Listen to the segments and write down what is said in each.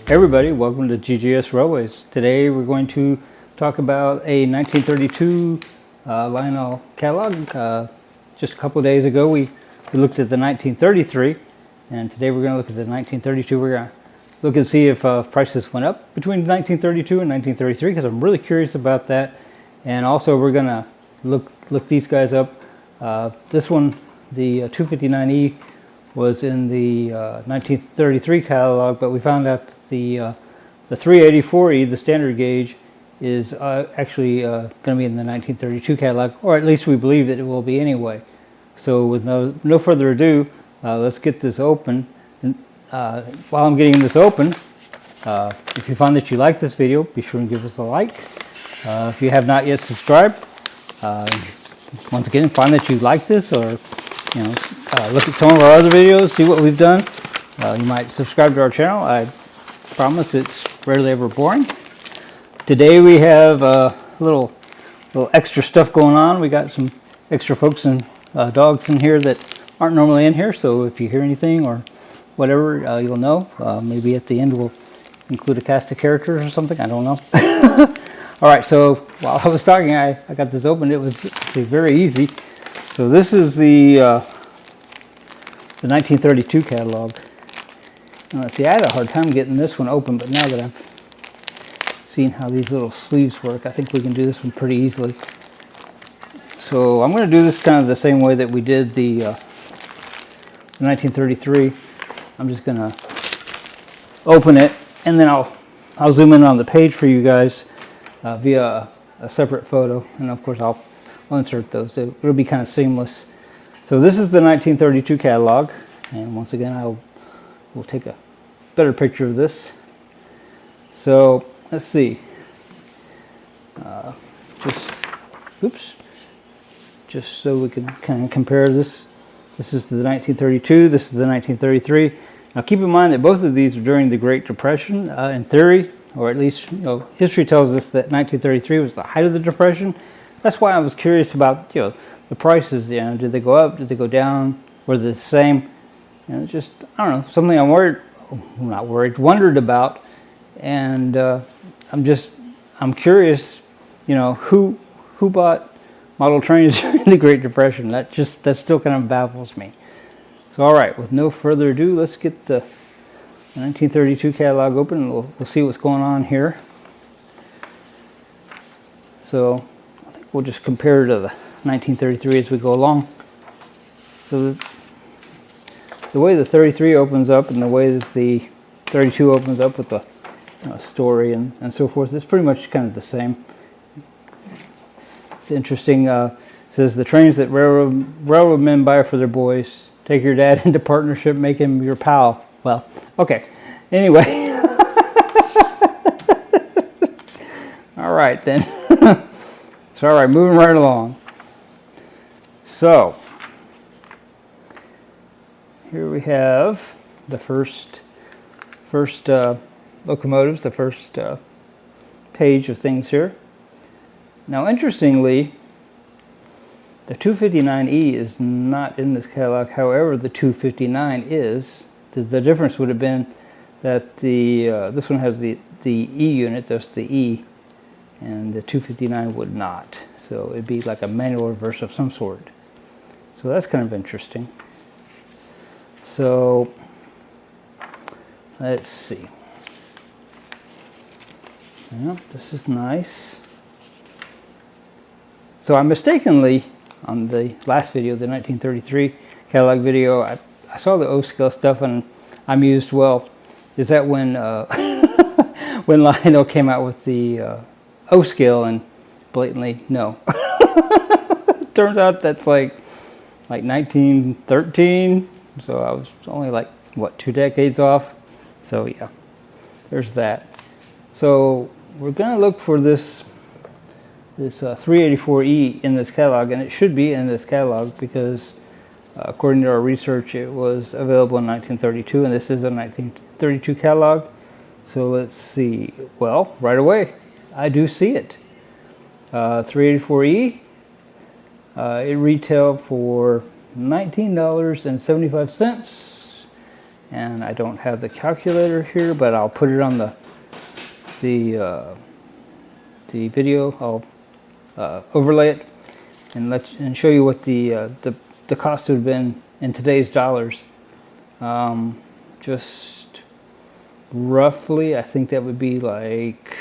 Hey everybody, welcome to GGS Railways. Today we're going to talk about a 1932 Lionel catalog. Just a couple of days ago we looked at the 1933, and today we're going to look at the 1932. We're going to look and see if prices went up between 1932 and 1933, because I'm really curious about that. And also we're going to look these guys up. This one, the 259E, was in the 1933 catalog, but we found out that the 384E, the standard gauge, is actually going to be in the 1932 catalog, or at least we believe that it will be anyway. So with no further ado, let's get this open. And while I'm getting this open, if you find that you like this video, be sure and give us a like. If you have not yet subscribed, once again, find that you like this, or look at some of our other videos, see what we've done. You might subscribe to our channel. I promise it's rarely ever boring. Today we have a little extra stuff going on. We got some extra folks and dogs in here that aren't normally in here, so if you hear anything or whatever, you'll know. Maybe at the end we'll include a cast of characters or something, I don't know. All right, so while I was talking, I got this open. It was actually very easy. So this is the 1932 catalog. And let's see, I had a hard time getting this one open, but now that I've seen how these little sleeves work, I think we can do this one pretty easily. So I'm going to do this kind of the same way that we did the 1933. I'm just going to open it, and then I'll zoom in on the page for you guys via a separate photo, and of course I'll insert those. It'll be kind of seamless. So this is the 1932 catalog, and once again we'll take a better picture of this. So let's see. Just so we can kind of compare this. This is the 1932. This is the 1933. Now keep in mind that both of these are during the Great Depression. In theory, or at least history tells us that 1933 was the height of the Depression. That's why I was curious about the prices. Did they go up? Did they go down? Were they the same? Just, I don't know, something wondered about. And I'm curious, who bought model trains during the Great Depression. That still kind of baffles me. So all right, with no further ado, let's get the 1932 catalog open, and we'll see what's going on here. So I think we'll just compare to the 1933 as we go along. So the way the 33 opens up and the way that the 32 opens up with the story and so forth is pretty much kind of the same. It's interesting. It says the trains that railroad men buy for their boys. Take your dad into partnership, make him your pal. Well, okay. Anyway. All right then. So all right, moving right along. So here we have the first locomotives, the first page of things here. Now, interestingly, the 259E is not in this catalog. However, the 259 is. The difference would have been that this one has the E unit, that's the E, and the 259 would not. So it'd be like a manual reverse of some sort. So that's kind of interesting. So let's see. Yeah, this is nice. So I mistakenly, on the last video, the 1933 catalog video, I saw the O-scale stuff, and I'm used, well, is that when when Lionel came out with the O-scale, and blatantly no. Turns out that's like 1913, so I was only like, what, 2 decades off? So yeah, there's that. So we're going to look for this 384E in this catalog, and it should be in this catalog because according to our research it was available in 1932, and this is a 1932 catalog. So let's see. Well, right away I do see it. 384E, it retailed for $19.75, And I don't have the calculator here, but I'll put it on the video. I'll overlay it and show you what the cost would have been in today's dollars. Just roughly, I think that would be like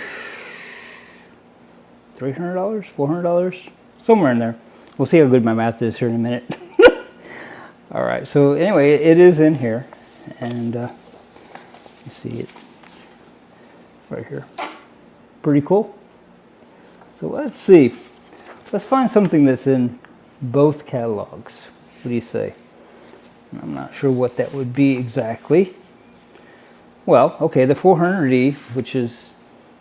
$300, $400, somewhere in there. We'll see how good my math is here in a minute. All right, so anyway, it is in here, and you see it right here. Pretty cool. So let's see. Let's find something that's in both catalogs. What do you say? I'm not sure what that would be exactly. Well, okay, the 400E, which is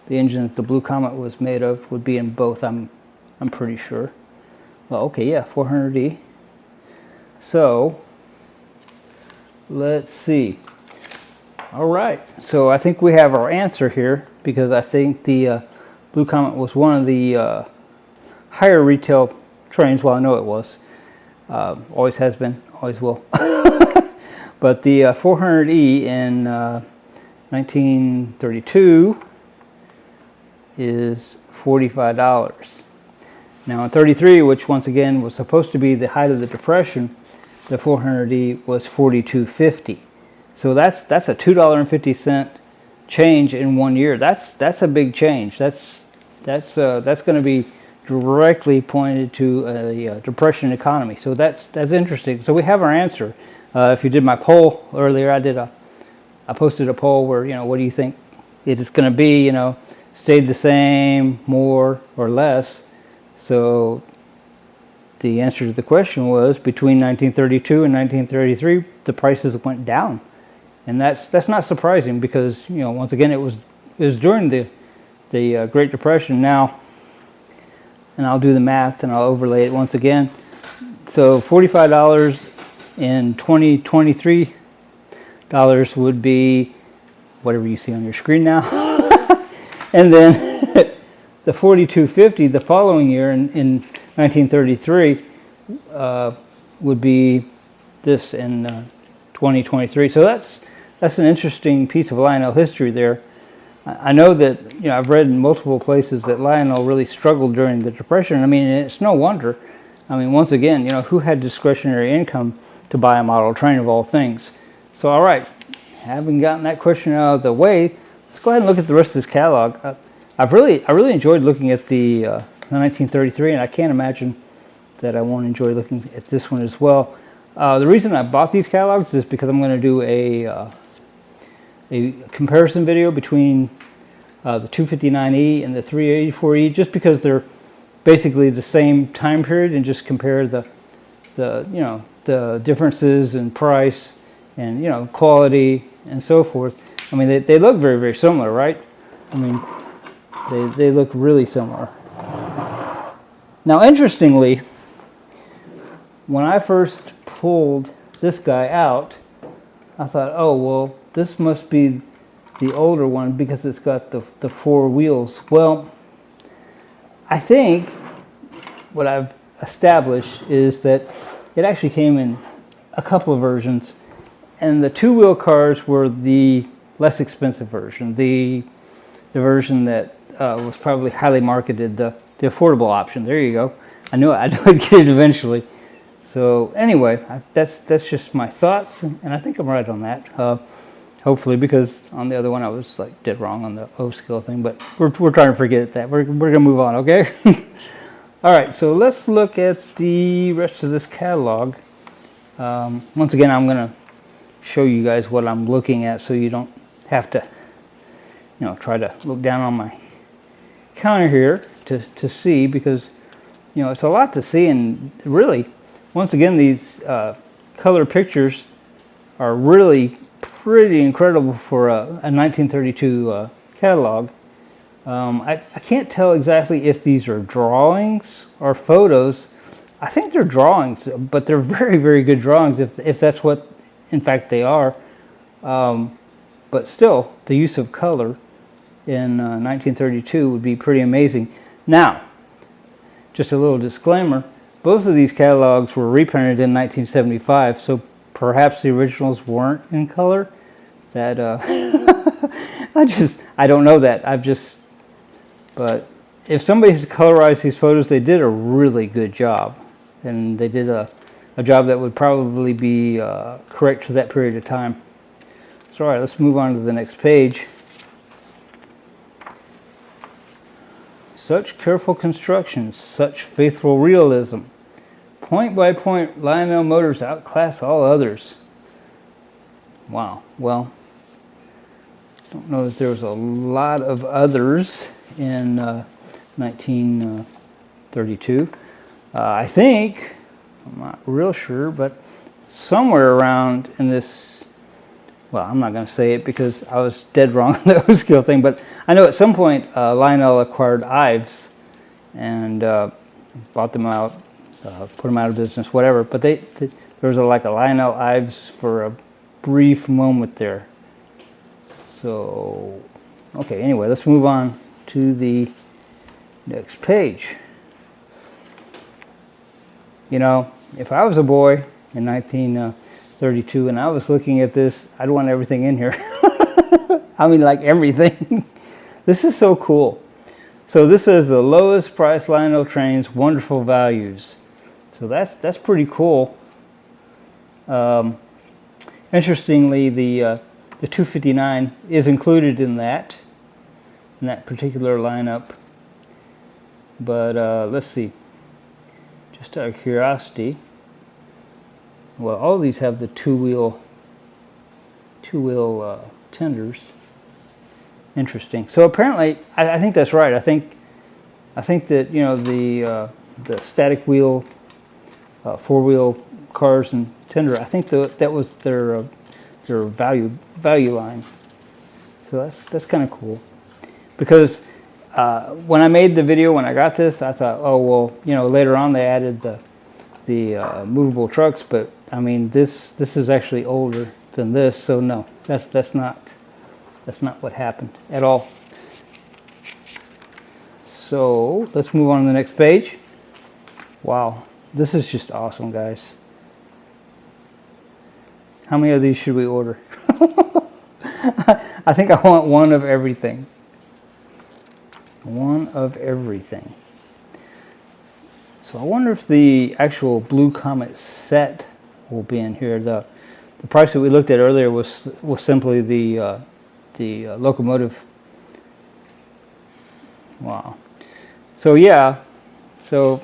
the engine that the Blue Comet was made of, would be in both. I'm pretty sure. Well, okay, yeah, 400E. So let's see. All right, so I think we have our answer here, because I think the Blue Comet was one of the higher retail trains. Well, I know it was. Always has been, always will. But the 400E in 1932 is $45. Now in 33, which once again was supposed to be the height of the Depression, the 400E was $42.50. So that's a $2.50 change in 1 year. That's a big change. That's going to be directly pointed to a depression economy. So that's interesting. So we have our answer. If you did my poll earlier, I posted a poll where, what do you think it is going to be? Stayed the same, more or less. So the answer to the question was between 1932 and 1933, the prices went down, and that's not surprising because once again it was during the Great Depression. Now, and I'll do the math and I'll overlay it once again. So $45 in 2023 dollars would be whatever you see on your screen now, and then the $42.50 the following year in 1933 would be this in 2023. So that's an interesting piece of Lionel history there. I know that I've read in multiple places that Lionel really struggled during the Depression. I mean, it's no wonder. I mean, once again, who had discretionary income to buy a model train of all things? So, all right, having gotten that question out of the way, let's go ahead and look at the rest of this catalog. I really enjoyed looking at the 1933, and I can't imagine that I won't enjoy looking at this one as well. The reason I bought these catalogs is because I'm going to do a comparison video between the 259E and the 384E, just because they're basically the same time period, and just compare the differences in price and quality and so forth. I mean, they look very, very similar, right? I mean, they look really similar. Now, interestingly, when I first pulled this guy out, I thought, oh, well, this must be the older one because it's got the four wheels. Well, I think what I've established is that it actually came in a couple of versions, and the two-wheel cars were the less expensive version, the version that was probably highly marketed, the affordable option. There you go. I knew I'd get it eventually. So anyway, that's just my thoughts, and I think I'm right on that. Hopefully, because on the other one I was like dead wrong on the O scale thing. But we're trying to forget that. We're gonna move on, okay? All right. So let's look at the rest of this catalog. Once again, I'm gonna show you guys what I'm looking at, so you don't have to, try to look down on my counter here to see, because it's a lot to see, and really, once again, these color pictures are really pretty incredible for a 1932 catalog. I can't tell exactly if these are drawings or photos. I think they're drawings, but they're very, very good drawings if that's what in fact they are. But still, the use of color in 1932 would be pretty amazing. Now, just a little disclaimer, both of these catalogs were reprinted in 1975, so perhaps the originals weren't in color. that I don't know that. But if somebody has colorized these photos, they did a really good job, and they did a job that would probably be correct to that period of time. So all right, let's move on to the next page. Such careful construction, such faithful realism. Point by point, Lionel Motors outclass all others. Wow. Well, I don't know that there was a lot of others in 1932. I think, I'm not real sure, but somewhere around in this, well, I'm not going to say it because I was dead wrong on the O-scale thing, but I know at some point Lionel acquired Ives and bought them out, put them out of business, whatever. But there was like a Lionel Ives for a brief moment there. So, okay, anyway, let's move on to the next page. You know, if I was a boy in 1932 and I was looking at this, I'd want everything in here. I mean, like everything. This is so cool. So this is the lowest price Lionel trains, wonderful values. So that's pretty cool. Interestingly, the 259 is included in that particular lineup. But let's see. Just out of curiosity, well, all of these have the two-wheel tenders. Interesting. So apparently, I think that's right. I think that, you know, the static wheel, four-wheel cars and tender, I think that was their value line. So that's kind of cool. Because when I made the video, when I got this, I thought, oh well, you know, later on they added the movable trucks, but I mean this is actually older than this, so no, that's not what happened at all. So let's move on to the next page. Wow, this is just awesome, guys. How many of these should we order? I think I want one of everything. One of everything. So I wonder if the actual Blue Comet set will be in here. The price that we looked at earlier was simply the locomotive. Wow. So yeah. So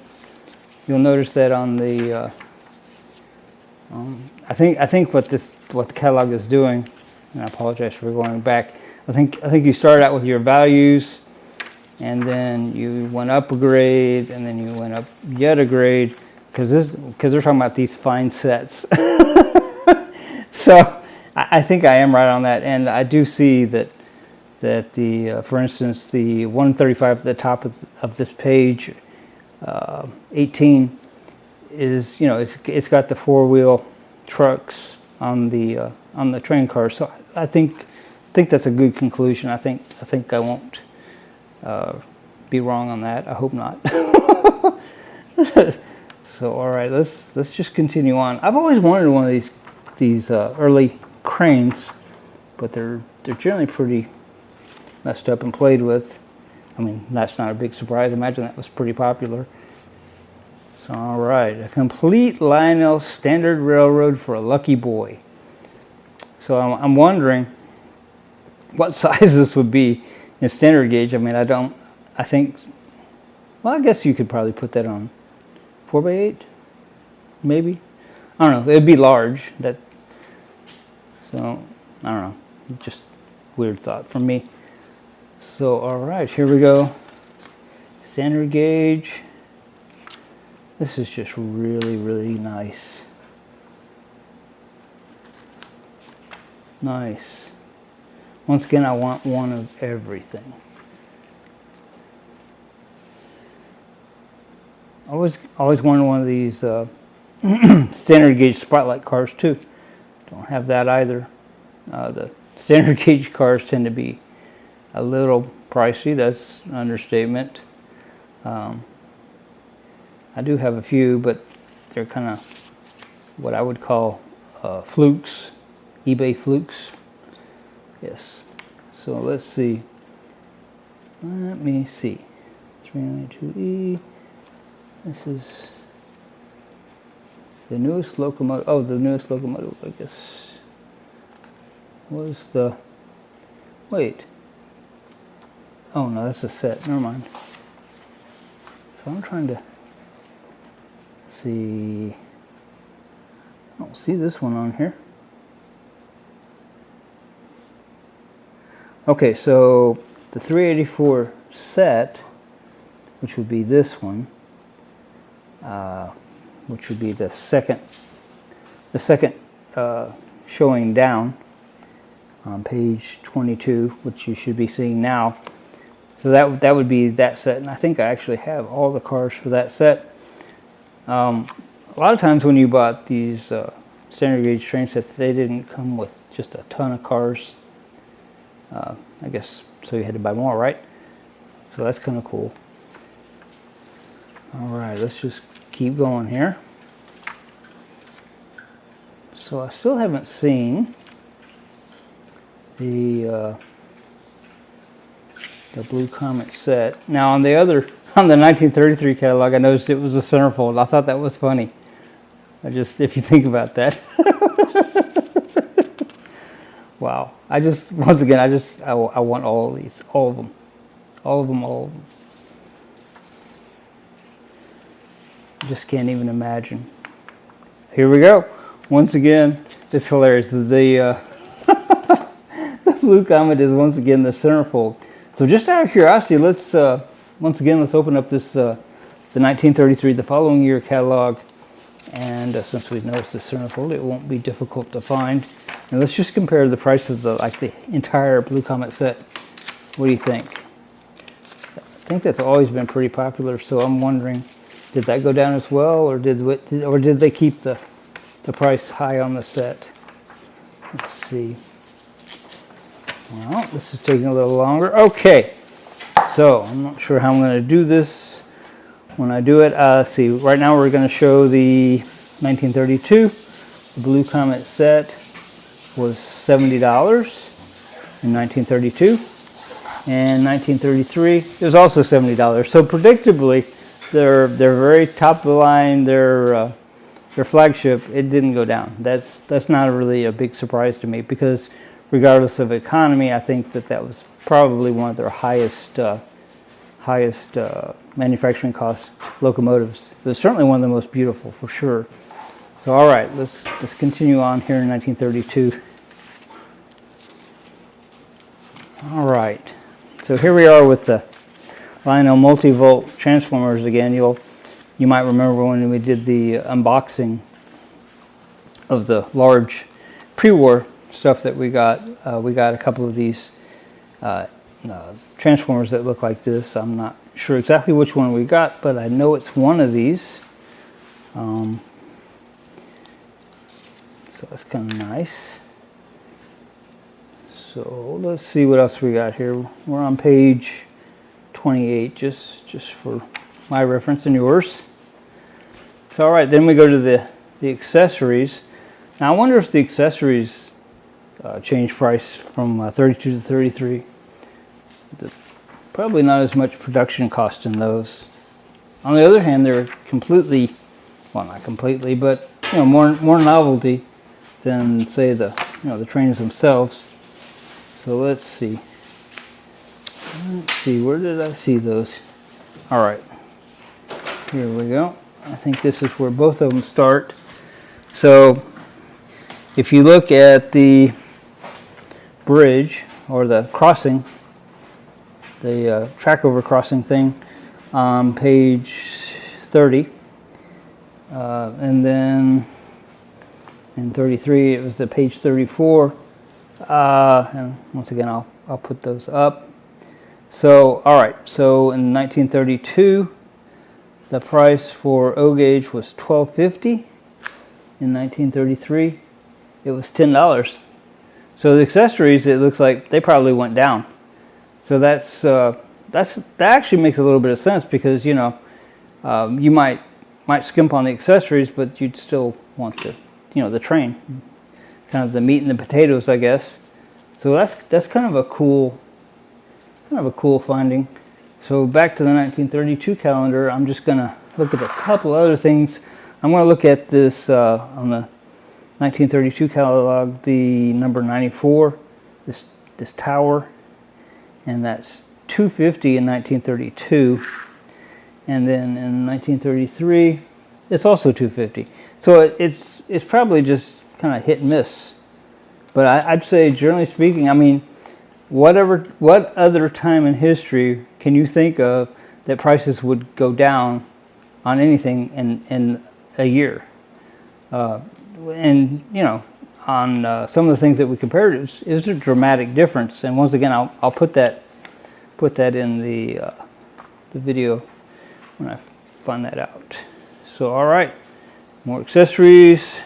you'll notice that on the I think what the catalog is doing, and I apologize for going back. I think you started out with your values, and then you went up a grade, and then you went up yet a grade, because they're talking about these fine sets. So I think I am right on that, and I do see that the for instance, the 135 at the top of this page, 18 is, you know, it's got the four-wheel trucks on the train car. So I think that's a good conclusion. I think I won't be wrong on that. I hope not. So all right, let's just continue on. I've always wanted one of these early cranes, but they're generally pretty messed up and played with. I mean, that's not a big surprise. I imagine that was pretty popular. So all right, a complete Lionel standard railroad for a lucky boy. So I'm wondering what size this would be in standard gauge. I mean, I think, well, I guess you could probably put that on 4x8, maybe. I don't know. It'd be large. So I don't know. Just weird thought from me. So all right, here we go. Standard gauge. This is just really, really nice. Nice. Once again, I want one of everything. Always wanted one of these standard gauge spotlight cars too. Don't have that either. The standard gauge cars tend to be a little pricey. That's an understatement. I do have a few, but they're kind of what I would call flukes, eBay flukes. Yes. So let's see. Let me see. 392E. This is the newest locomotive. Oh, the newest locomotive, I guess. Was the. Wait. Oh, no, that's a set. Never mind. So I'm trying to see. I don't see this one on here. Okay, so the 384 set, which would be this one, which would be the second showing down on page 22, which you should be seeing now. So that would be that set, and I think I actually have all the cars for that set. A lot of times when you bought these standard gauge train sets, they didn't come with just a ton of cars. I guess so you had to buy more, right? So that's kind of cool. All right, let's just keep going here. So I still haven't seen the Blue Comet set. Now on the 1933 catalog, I noticed it was a centerfold. I thought that was funny. If you think about that. Wow. I want all of these, all of them. Just can't even imagine. Here we go. Once again, it's hilarious. The Blue Comet is once again the centerfold. So just out of curiosity, let's open up this the 1933, the following year catalog. And since we've noticed the centerfold, it won't be difficult to find. And let's just compare the price of the entire Blue Comet set. What do you think? I think that's always been pretty popular, so I'm wondering, did that go down as well, or did they keep the price high on the set? Let's see. Well, this is taking a little longer. Okay, so I'm not sure how I'm going to do this. When I do it, see, right now we're going to show the 1932. The Blue Comet set was $70 in 1932. And 1933, it was also $70. So predictably, they're very top of the line. Their flagship, it didn't go down. That's not really a big surprise to me, because regardless of economy, I think that was probably one of their highest manufacturing cost locomotives. It was certainly one of the most beautiful, for sure. So all right, let's continue on here in 1932. All right, so here we are with the Lionel multi-volt transformers again. You might remember when we did the unboxing of the large pre-war stuff that we got. We got a couple of these transformers that look like this. I'm not sure exactly which one we got, but I know it's one of these. So that's kind of nice. So let's see what else we got here. We're on page 28, just for my reference and yours. So all right, then we go to the accessories. Now I wonder if the accessories change price from 32 to 33. Probably not as much production cost in those. On the other hand, they're completely, well, not completely, but more novelty than, say, the trains themselves. So let's see. Where did I see those? All right, here we go. I think this is where both of them start. So if you look at the bridge or the crossing, the track over crossing thing on page 30, and then in 33 it was the page 34, and once again I'll put those up. So all right, so in 1932 the price for O gauge was $12.50. In 1933 it was $10. So the accessories, it looks like they probably went down. So that actually makes a little bit of sense, because you might skimp on the accessories, but you'd still want the train, kind of the meat and the potatoes, I guess. So that's kind of a cool finding. So back to the 1932 calendar, I'm just going to look at a couple other things. I'm going to look at this on the 1932 catalog, the number 94, this tower, and that's 250 in 1932, and then in 1933 it's also 250. So it's probably just kind of hit and miss. But I'd say, generally speaking, I mean, what other time in history can you think of that prices would go down on anything in a year? And you know, on some of the things that we compared, it was a dramatic difference. And once again, I'll put that in the video when I find that out. So all right, more accessories.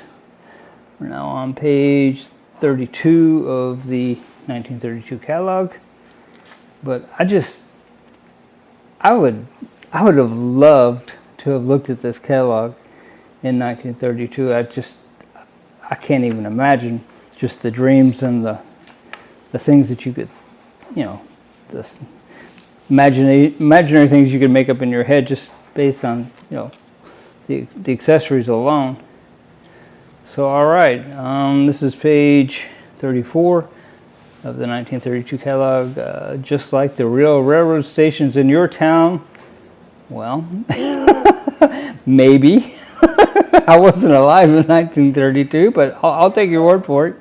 We're now on page 32 of the 1932 catalog. But I would have loved to have looked at this catalog in 1932. I can't even imagine just the dreams and the things that you could, you know, this imaginary things you could make up in your head just based on, you know, the accessories alone. So all right, this is page 34 of the 1932 catalog. Just like the real railroad stations in your town, well, maybe. I wasn't alive in 1932, but I'll take your word for it.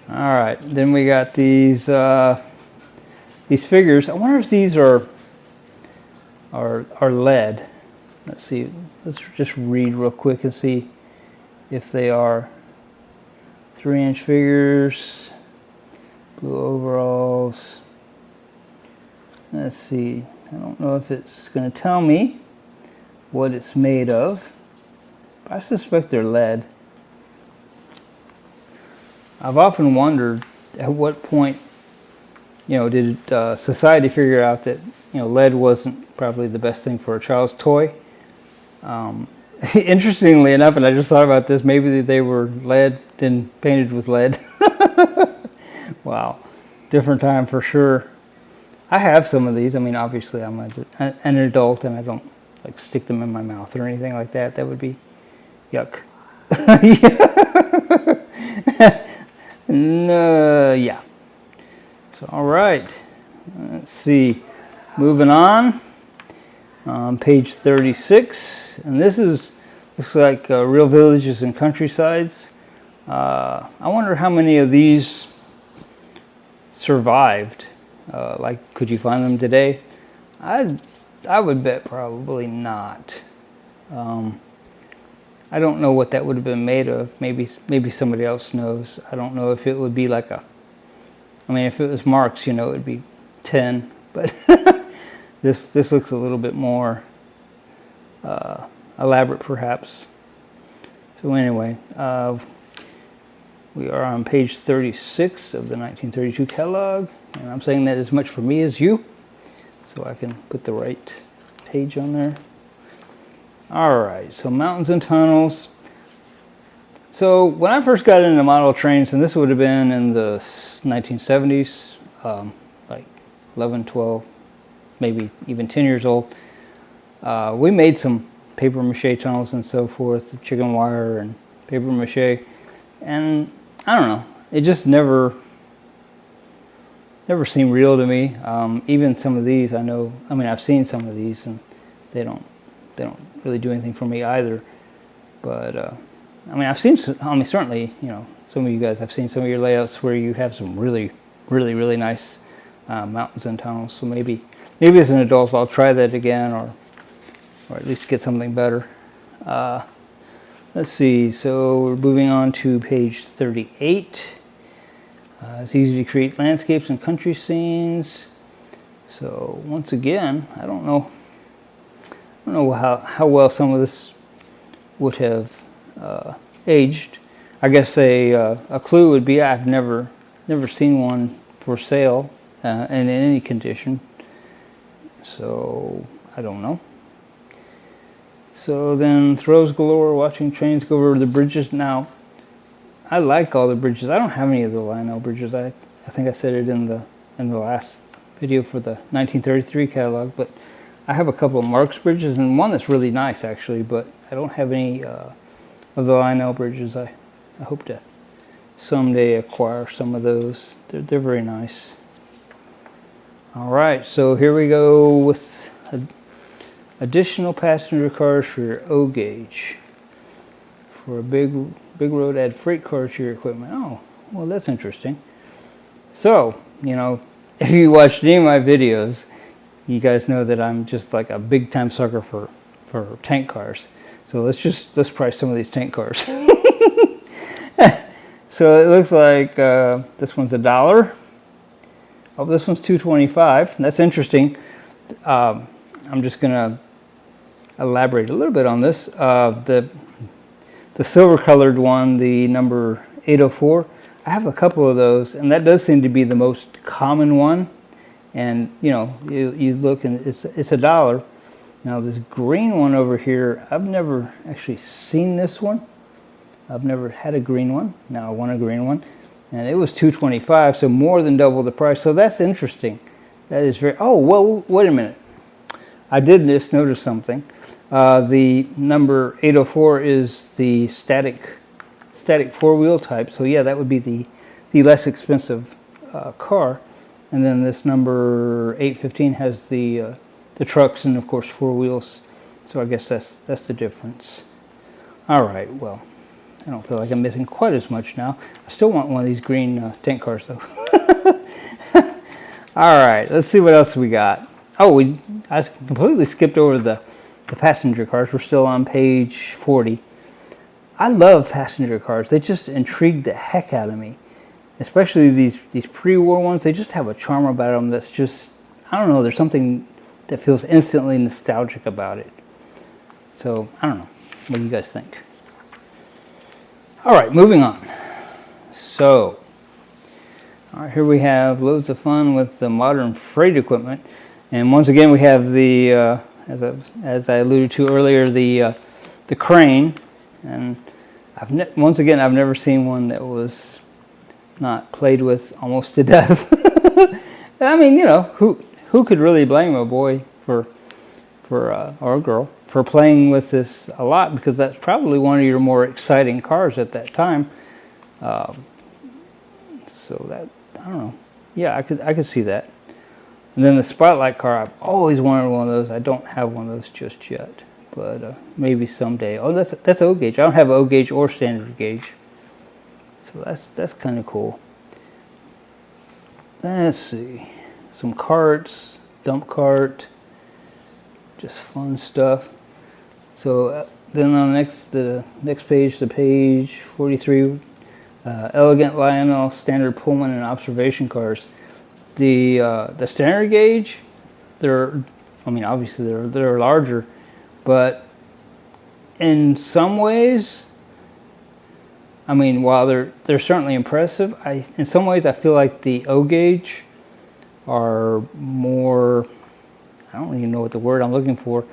All right, then we got these figures. I wonder if these are lead. Let's see. Let's just read real quick and see if they are 3-inch figures, blue overalls. Let's see. I don't know if it's going to tell me what it's made of. I suspect they're lead. I've often wondered at what point, you know, did society figure out that, you know, lead wasn't probably the best thing for a child's toy. Interestingly enough, and I just thought about this, maybe they were lead then painted with lead. Wow, different time for sure. I have some of these. I mean, obviously I'm an adult and I don't like stick them in my mouth or anything like that. That would be yuck. No, yeah. So all right, let's see. Moving on. Page 36, and this looks like real villages and countrysides. I wonder how many of these survived. Like, could you find them today? I would bet probably not. I don't know what that would have been made of. Maybe somebody else knows. I don't know if it would be like I mean, if it was marks, you know, it would be 10, but this looks a little bit more elaborate, perhaps. So anyway, we are on page 36 of the 1932 catalog, and I'm saying that as much for me as you, so I can put the right page on there. All right, so mountains and tunnels. So when I first got into model trains, and this would have been in the 1970s, like 11, 12, maybe even 10 years old, we made some paper mache tunnels and so forth, chicken wire and paper mache, and I don't know, it just never seemed real to me. Even some of these, I've seen some of these, and they don't really do anything for me either. But certainly, you know, some of you guys, I've seen some of your layouts where you have some really nice mountains and tunnels. So maybe as an adult I'll try that again, or at least get something better. Let's see. So we're moving on to page 38. It's easy to create landscapes and country scenes. So once again, I don't know how well some of this would have aged. I guess a clue would be I've never seen one for sale in any condition. So I don't know. So then throws galore, watching trains go over the bridges. Now, I like all the bridges. I don't have any of the Lionel bridges. I think I said it in the last video for the 1933 catalog, but I have a couple of Marks bridges and one that's really nice actually, but I don't have any of the Lionel bridges. I hope to someday acquire some of those. They're very nice. All right, so here we go with additional passenger cars for your O gauge. For a big road, add freight cars to your equipment. Oh, well, that's interesting. So, you know, if you watched any of my videos, you guys know that I'm just like a big time sucker for tank cars. So let's price some of these tank cars. So it looks like this one's $1. Oh, this one's $2.25. That's interesting. I'm just gonna elaborate a little bit on this. The silver colored one, the number 804, I have a couple of those, and that does seem to be the most common one. And you know, you look and it's $1. Now this green one over here, I've never actually seen this one. I've never had a green one. Now I want a green one, and it was $2.25, so more than double the price. So that's interesting. That is very. Oh well, wait a minute. I did just notice something. The number 804 is the static four-wheel type. So yeah, that would be the less expensive car. And then this number 815 has the trucks and of course four wheels. So I guess that's the difference. All right, well, I don't feel like I'm missing quite as much now. I still want one of these green tank cars though. All right, let's see what else we got. Oh, I completely skipped over the passenger cars. We're still on page 40. I love passenger cars. They just intrigue the heck out of me. Especially these pre-war ones. They just have a charm about them that's just, I don't know, there's something that feels instantly nostalgic about it. So, I don't know. What do you guys think? All right, moving on. So, all right, here we have loads of fun with the modern freight equipment. And once again, we have the, as I alluded to earlier, the crane. And once again, I've never seen one that was not played with almost to death. I mean, you know, who could really blame a boy or a girl for playing with this a lot, because that's probably one of your more exciting cars at that time. So that, I don't know. Yeah, I could see that. And then the Spotlight car, I've always wanted one of those. I don't have one of those just yet, but maybe someday. Oh, that's O gauge. I don't have O gauge or standard gauge. So that's kind of cool. Let's see, some carts, dump cart, just fun stuff. So then on the next page, the page 43, elegant Lionel standard Pullman and observation cars. The standard gauge, obviously they're larger, but in some ways, I mean, while they're certainly impressive, in some ways I feel like the O gauge are more, I don't even know what the word I'm looking for,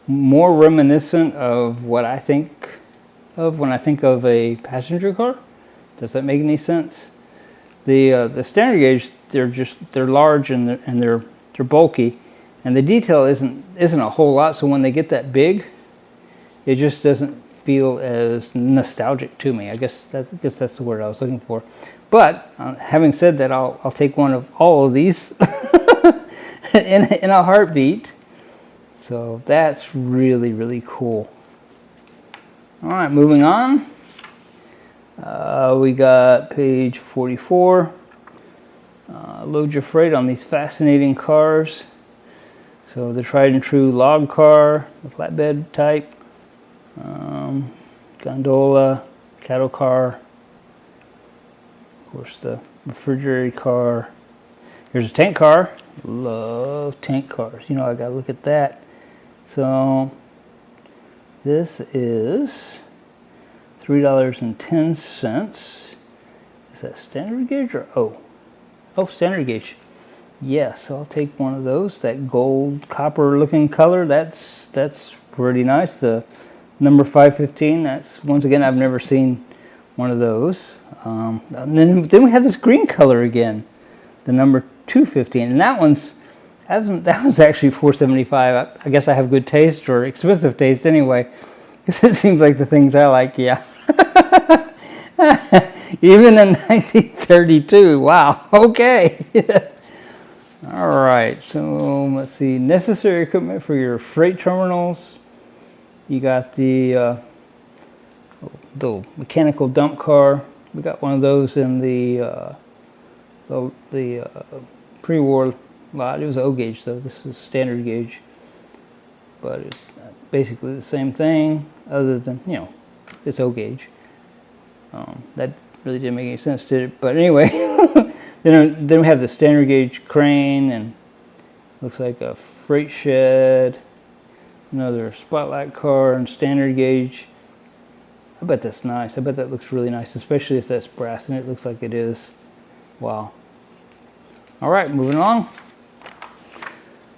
more reminiscent of what I think of when I think of a passenger car. Does that make any sense? The standard gauge, they're large and they're bulky, and the detail isn't a whole lot. So when they get that big, it just doesn't feel as nostalgic to me. I guess that's the word I was looking for. But having said that, I'll take one of all of these in a heartbeat. So that's really, really cool. All right, moving on. We got page 44. Load your freight on these fascinating cars. So the tried and true log car, the flatbed type, gondola, cattle car, of course the refrigerator car. Here's a tank car. Love tank cars. You know, I gotta look at that. So this is $3.10. Is that standard gauge or Oh, standard gauge. Yes, I'll take one of those. That gold copper looking color, that's pretty nice. The number 515, that's, once again, I've never seen one of those. And then we have this green color again, the number 215, and that one's that was actually $4.75. I guess I have good taste, or expensive taste anyway, because it seems like the things I like. Yeah. Even in 1932. Wow. Okay. All right. So let's see. Necessary equipment for your freight terminals. You got the mechanical dump car. We got one of those in the pre-war lot. It was O gauge though. This is standard gauge, but it's basically the same thing, other than, you know, it's O gauge. That really didn't make any sense, did it? But anyway, then we have the standard gauge crane, and looks like a freight shed, another spotlight car, and standard gauge. I bet that's nice. I bet that looks really nice, especially if that's brass, and it looks like it is. Wow. All right, moving on.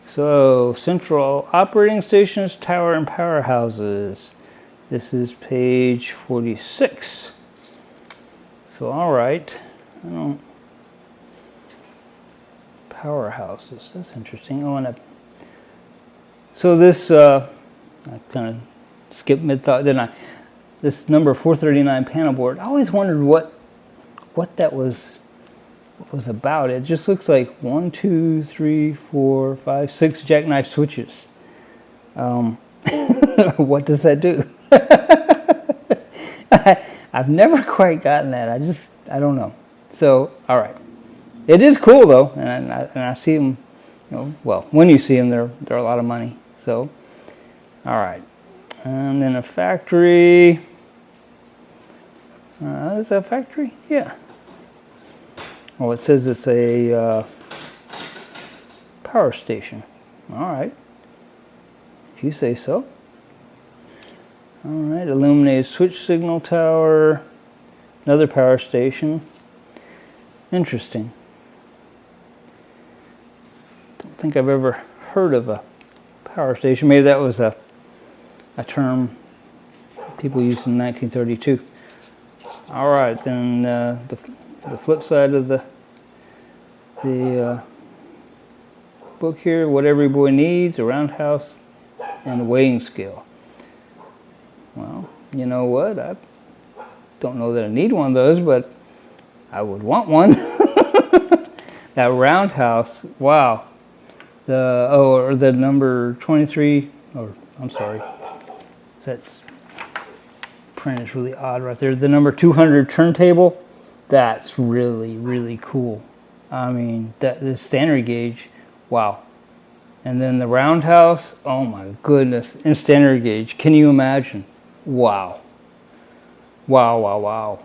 So, central operating stations, tower, and powerhouses. This is page 46. So, all right. Powerhouses. That's interesting. So this, I kind of skipped mid-thought, didn't I? This number 439 panel board. I always wondered what that was about. It just looks like 1, 2, 3, 4, 5, 6 jackknife switches. What does that do? I've never quite gotten that. I don't know. So, all right. It is cool though, and I see them. You know, well, when you see them, they're a lot of money. So, all right. And then a factory. Is that a factory? Yeah. Oh, it says it's a power station. All right. If you say so. All right, illuminated switch signal tower, another power station. Interesting. Don't think I've ever heard of a power station. Maybe that was a term people used in 1932. All right, then the flip side of the book here, What Every Boy Needs, a roundhouse, and a weighing scale. Well, you know what? I don't know that I need one of those, but I would want one. That roundhouse, wow. Or the number 23, or I'm sorry, that's print is really odd right there. The number 200 turntable, that's really, really cool. I mean, the standard gauge, wow. And then the roundhouse, oh my goodness, in standard gauge, can you imagine? Wow. Wow, wow, wow.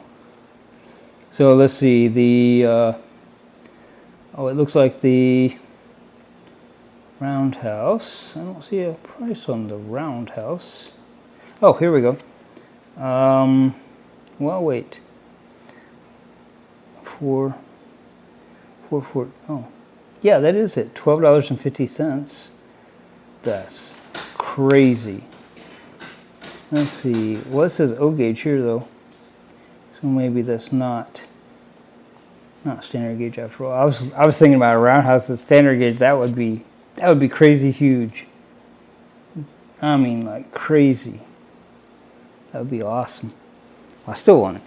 So let's see, it looks like the roundhouse. I don't see a price on the roundhouse. Oh, here we go. Well, wait. Oh, yeah, that is it. $12.50. That's crazy. Let's see. Well, it says O gauge here though, so maybe that's not standard gauge after all. I was thinking about a roundhouse that's standard gauge. That would be crazy huge. I mean, like crazy. That would be awesome. I still want it.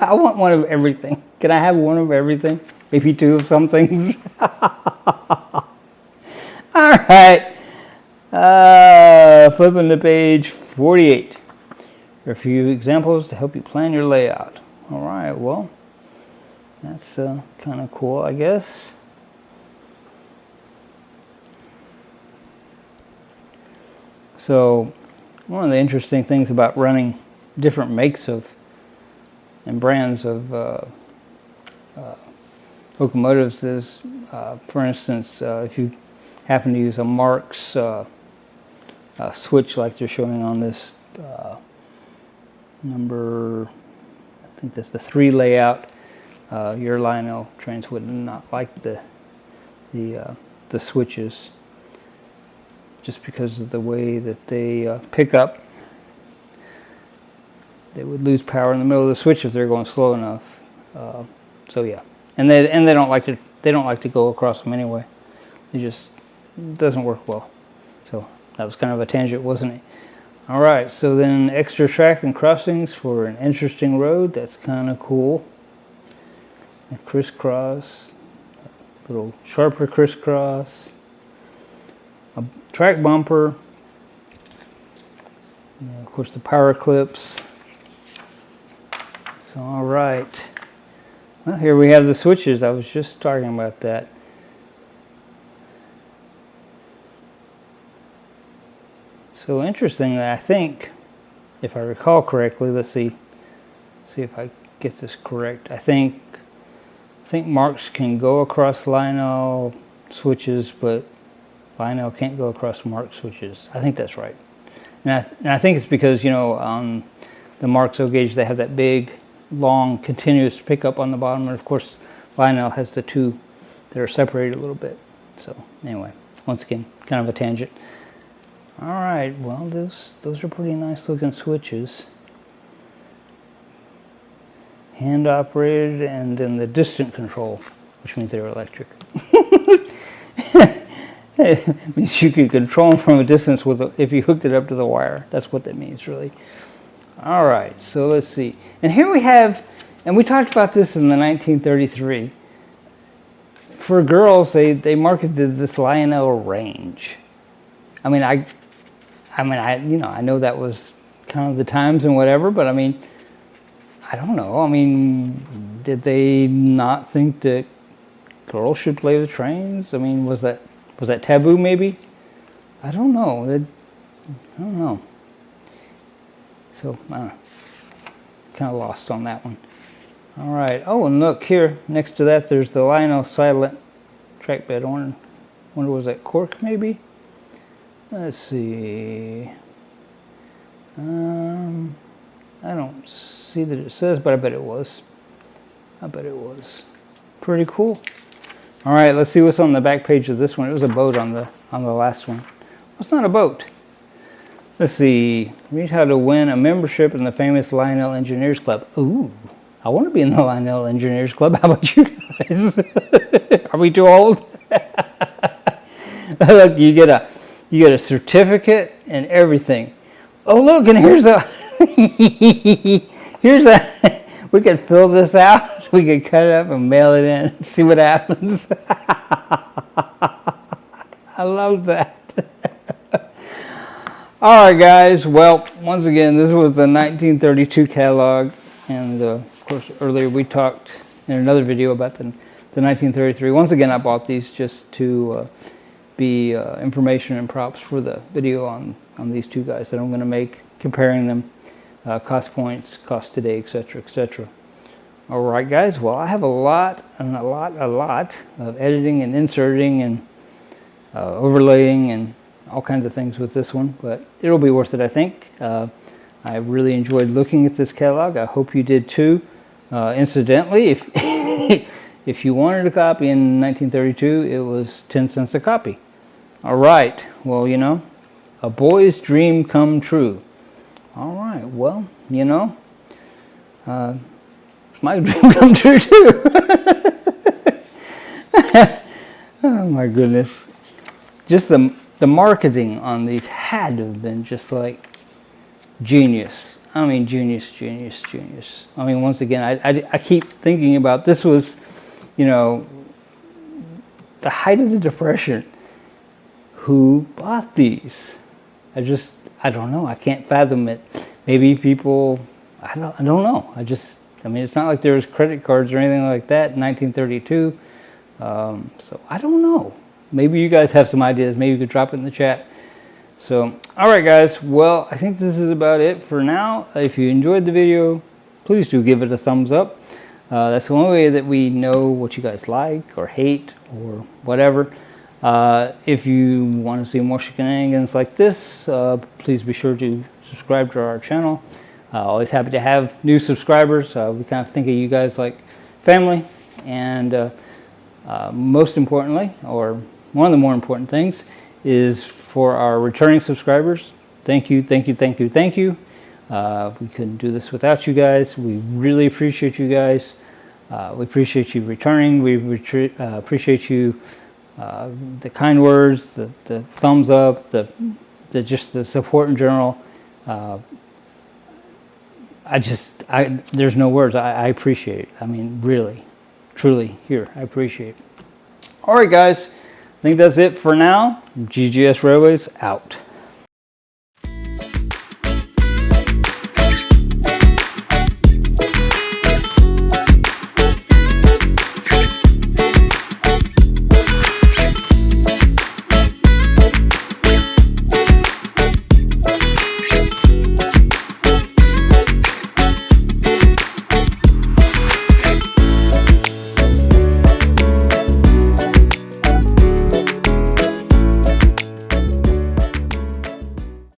I want one of everything. Can I have one of everything? Maybe two of some things. All right. Flipping to page 48. There are a few examples to help you plan your layout. All right, well, that's kind of cool, I guess. So, one of the interesting things about running different makes of and brands of locomotives is, for instance, if you happen to use a Marx switch like they're showing on this number, I think that's the 3 layout, your Lionel trains would not like the switches, just because of the way that they pick up they would lose power in the middle of the switch if they're going slow enough. So yeah, and they don't like to go across them anyway. It just doesn't work well. So that was kind of a tangent, wasn't it? All right, so then extra track and crossings for an interesting road. That's kind of cool. A crisscross, a little sharper crisscross, a track bumper, and of course the power clips. So all right, well, here we have the switches. I was just talking about that. So interestingly, I think, if I recall correctly, let's see if I get this correct. I think marks can go across Lionel switches, but Lionel can't go across mark switches. I think that's right. And I think it's because, you know, on the Marxo gauge, they have that big, long, continuous pickup on the bottom. And of course, Lionel has the two that are separated a little bit. So anyway, once again, kind of a tangent. All right, well, those are pretty nice looking switches. Hand operated, and then the distant control, which means they're electric. It means you could control them from a distance if you hooked it up to the wire. That's what that means, really. All right, so let's see. And here we have, and we talked about this in the 1933. For girls, they marketed this Lionel range. I mean, I know that was kind of the times and whatever, but I mean, I don't know. I mean, did they not think that girls should play with trains? I mean, was that taboo maybe? I don't know. I don't know. So, I don't know. Kind of lost on that one. All right. Oh, and look here. Next to that, there's the Lionel silent trackbed. I wonder was that cork maybe? Let's see. I don't see that it says, but I bet it was. I bet it was. Pretty cool. All right, let's see what's on the back page of this one. It was a boat on the last one. Well, it's not a boat. Let's see. Read how to win a membership in the famous Lionel Engineers Club. Ooh, I want to be in the Lionel Engineers Club. How about you guys? Are we too old? Look, you get a certificate and everything. Oh, look, and here's a we could fill this out. We could cut it up and mail it in and see what happens. I love that. All right, guys. Well, once again, this was the 1932 catalog. And, of course, earlier we talked in another video about the 1933. Once again, I bought these just to be information and props for the video on these two guys that I'm going to make, comparing them, cost points, cost today, etc., etc. All right, guys. Well, I have a lot of editing and inserting and overlaying and all kinds of things with this one, but it'll be worth it, I think. I really enjoyed looking at this catalog. I hope you did too. Incidentally, if if you wanted a copy in 1932, it was 10 cents a copy. All right. Well, you know, a boy's dream come true. All right. Well, you know, my dream come true too. Oh my goodness. Just the marketing on these had to have been just like genius. I mean, genius. I mean, once again, I keep thinking about this was, you know, the height of the Depression. Who bought these? I don't know. I can't fathom it. Maybe people, I don't know. I mean, it's not like there was credit cards or anything like that in 1932. So I don't know. Maybe you guys have some ideas. Maybe you could drop it in the chat. So, all right, guys. Well, I think this is about it for now. If you enjoyed the video, please do give it a thumbs up. That's the only way that we know what you guys like or hate or whatever. If you want to see more shenanigans like this, please be sure to subscribe to our channel. Always happy to have new subscribers. We kind of think of you guys like family. And most importantly, or one of the more important things, is for our returning subscribers. Thank you. We couldn't do this without you guys. We really appreciate you guys. We appreciate you returning. We appreciate you, the kind words, the thumbs up, the just the support in general. There's no words. I appreciate it. I mean, really, truly, here, I appreciate it. All right, guys. I think that's it for now. GGS Railways out.